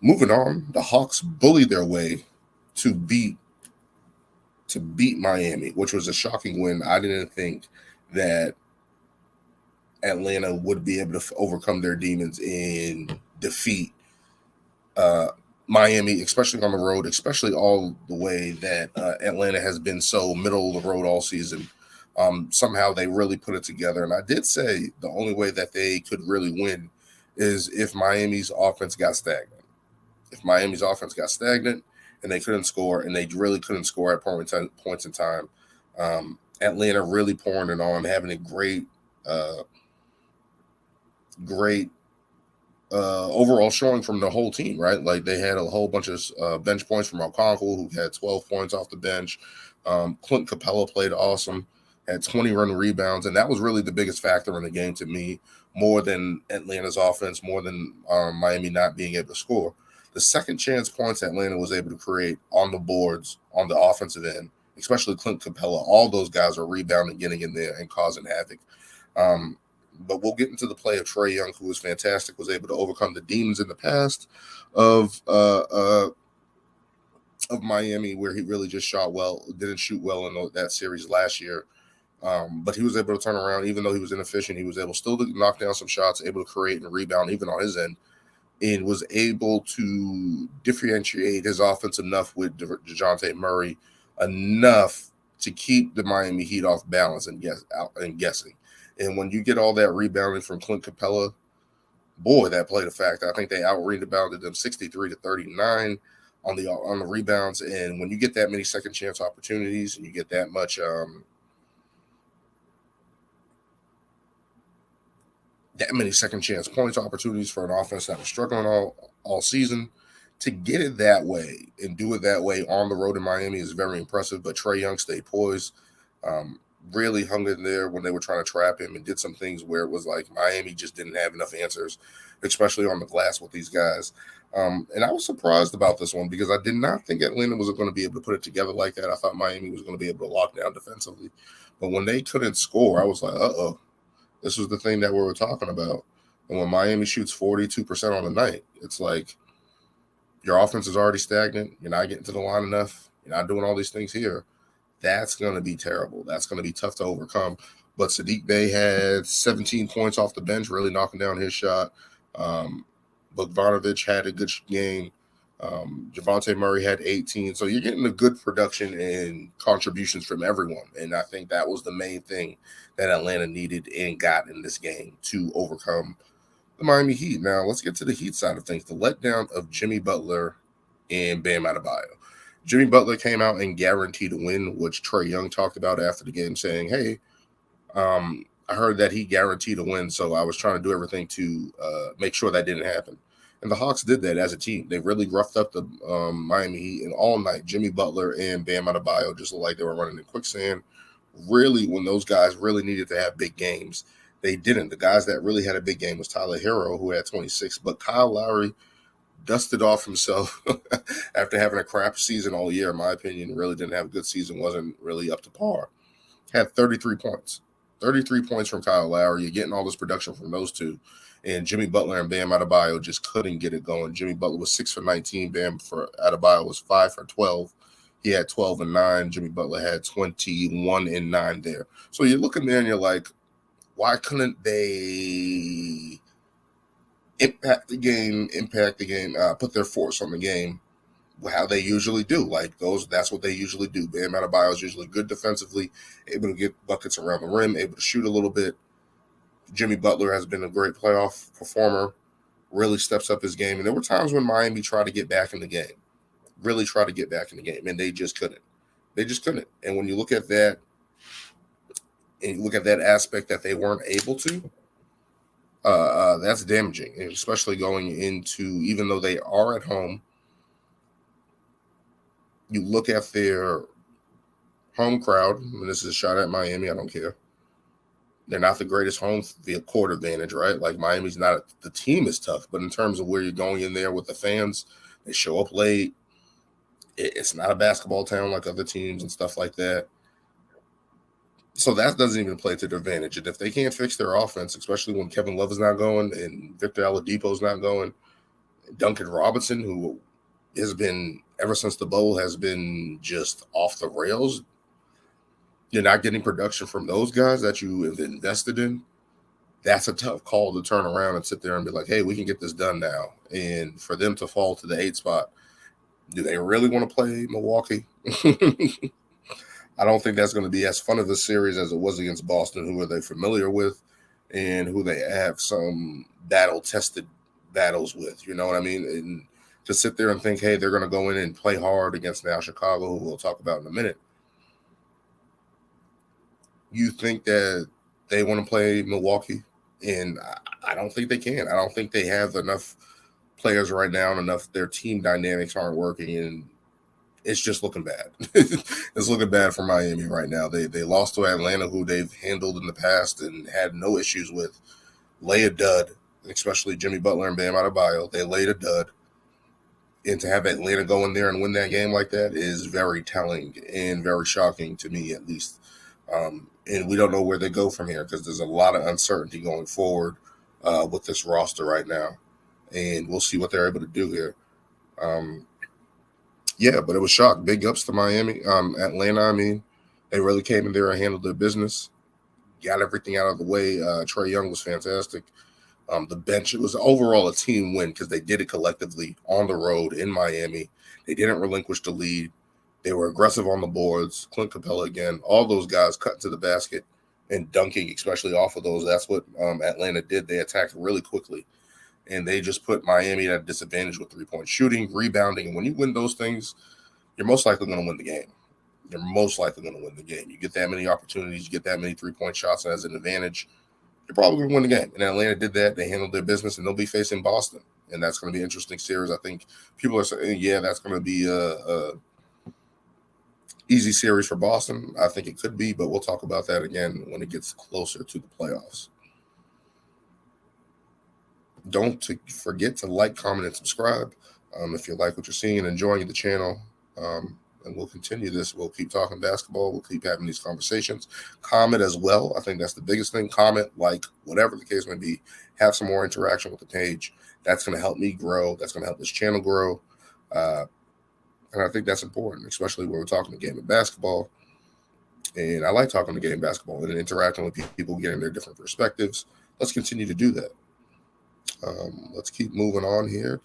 Moving on, the Hawks bullied their way to beat Miami, which was a shocking win. I didn't think that Atlanta would be able to overcome their demons and defeat uh, Miami, especially on the road, especially all the way that Atlanta has been so middle of the road all season. Somehow they really put it together. And I did say the only way that they could really win is if Miami's offense got stagnant. If Miami's offense got stagnant and they couldn't score, and they really couldn't score at points in time, Atlanta really pouring it on, having a great overall showing from the whole team, right? Like they had a whole bunch of bench points from Alconquel, who had 12 points off the bench. Clint Capela played awesome, had 20 run rebounds, and that was really the biggest factor in the game to me, more than Atlanta's offense, more than Miami not being able to score. The second chance points Atlanta was able to create on the boards on the offensive end, especially Clint Capela, all those guys are rebounding, getting in there, and causing havoc. Um, but we'll get into the play of Trae Young, who was fantastic, was able to overcome the demons in the past of uh, uh, of Miami, where he really just shot well, didn't shoot well in that series last year. But he was able to turn around, even though he was inefficient. He was able still to knock down some shots, able to create and rebound, even on his end, and was able to differentiate his offense enough with DeJounte Murray enough to keep the Miami Heat off balance and guessing. And when you get all that rebounding from Clint Capella, boy, that played a factor. I think they out rebounded them 63-39 on the rebounds. And when you get that many second chance opportunities and you get that many second chance points opportunities for an offense that was struggling all season, to get it that way and do it that way on the road in Miami is very impressive. But Trae Young stayed poised, um, really hung in there when they were trying to trap him, and did some things where it was like Miami just didn't have enough answers, especially on the glass with these guys. And I was surprised about this one because I did not think Atlanta was going to be able to put it together like that. I thought Miami was going to be able to lock down defensively. But when they couldn't score, I was like, uh-oh, this was the thing that we were talking about. And when Miami shoots 42% on the night, it's like your offense is already stagnant. You're not getting to the line enough. You're not doing all these things here. That's going to be terrible. That's going to be tough to overcome. But Sadiq Bey had 17 points off the bench, really knocking down his shot. Bogdanovic had a good game. Javante Murray had 18. So you're getting a good production and contributions from everyone. And I think that was the main thing that Atlanta needed and got in this game to overcome the Miami Heat. Now, let's get to the Heat side of things. The letdown of Jimmy Butler and Bam Adebayo. Jimmy Butler came out and guaranteed a win, which Trae Young talked about after the game, saying, hey, I heard that he guaranteed a win, so I was trying to do everything to make sure that didn't happen. And the Hawks did that as a team. They really roughed up the Miami Heat, and all night, Jimmy Butler and Bam Adebayo just looked like they were running in quicksand. Really, when those guys really needed to have big games, they didn't. The guys that really had a big game was Tyler Hero, who had 26, but Kyle Lowry dusted off himself after having a crap season all year, in my opinion. Really didn't have a good season, wasn't really up to par. Had 33 points. 33 points from Kyle Lowry. You're getting all this production from those two. And Jimmy Butler and Bam Adebayo just couldn't get it going. Jimmy Butler was 6 for 19. Bam for Adebayo was 5 for 12. He had 12 and 9. Jimmy Butler had 21 and 9 there. So you're looking there and you're like, why couldn't they impact the game, put their force on the game how they usually do? Like that's what they usually do. Bam Adebayo is usually good defensively, able to get buckets around the rim, able to shoot a little bit. Jimmy Butler has been a great playoff performer, really steps up his game. And there were times when Miami tried to get back in the game, really tried to get back in the game, and they just couldn't. They just couldn't. And when you look at that, and you look at that aspect that they weren't able to, that's damaging, and especially going into, even though they are at home, you look at their home crowd, and this is a shot at Miami, I don't care. They're not the greatest home court advantage, right? Like Miami's not, the team is tough, but in terms of where you're going in there with the fans, they show up late. It's not a basketball town like other teams and stuff like that. So that doesn't even play to their advantage. And if they can't fix their offense, especially when Kevin Love is not going and Victor Oladipo's not going, Duncan Robinson, who has been, ever since the bubble, has been just off the rails. You're not getting production from those guys that you have invested in. That's a tough call to turn around and sit there and be like, hey, we can get this done now. And for them to fall to the 8th spot, do they really want to play Milwaukee? I don't think that's going to be as fun of a series as it was against Boston, who are they familiar with and who they have some battle-tested battles with. You know what I mean? And to sit there and think, hey, they're going to go in and play hard against now Chicago, who we'll talk about in a minute. You think that they want to play Milwaukee? And I don't think they can. I don't think they have enough players right now and enough. Their team dynamics aren't working, and it's just looking bad. It's looking bad for Miami right now. They lost to Atlanta, who they've handled in the past and had no issues with. Lay a dud, especially Jimmy Butler and Bam Adebayo. They laid a dud. And to have Atlanta go in there and win that game like that is very telling and very shocking to me, at least. And we don't know where they go from here because there's a lot of uncertainty going forward with this roster right now. And we'll see what they're able to do here. Yeah, but it was shocked. Big ups to Miami. Atlanta, I mean, they really came in there and handled their business. Got everything out of the way. Trae Young was fantastic. The bench, it was overall a team win because they did it collectively on the road in Miami. They didn't relinquish the lead. They were aggressive on the boards. Clint Capela again. All those guys cut to the basket and dunking, especially off of those. That's what Atlanta did. They attacked really quickly. And they just put Miami at a disadvantage with three-point shooting, rebounding. And when you win those things, you're most likely going to win the game. You're most likely going to win the game. You get that many opportunities, you get that many three-point shots as an advantage, you're probably going to win the game. And Atlanta did that. They handled their business, and they'll be facing Boston. And that's going to be an interesting series. I think people are saying, yeah, that's going to be a easy series for Boston. I think it could be, but we'll talk about that again when it gets closer to the playoffs. Don't forget to like, comment, and subscribe if you like what you're seeing and enjoying the channel. And we'll continue this. We'll keep talking basketball. We'll keep having these conversations. Comment as well. I think that's the biggest thing. Comment, like, whatever the case may be. Have some more interaction with the page. That's going to help me grow. That's going to help this channel grow. And I think that's important, especially when we're talking the game of basketball. And I like talking the game of basketball and interacting with people, getting their different perspectives. Let's continue to do that. Let's keep moving on here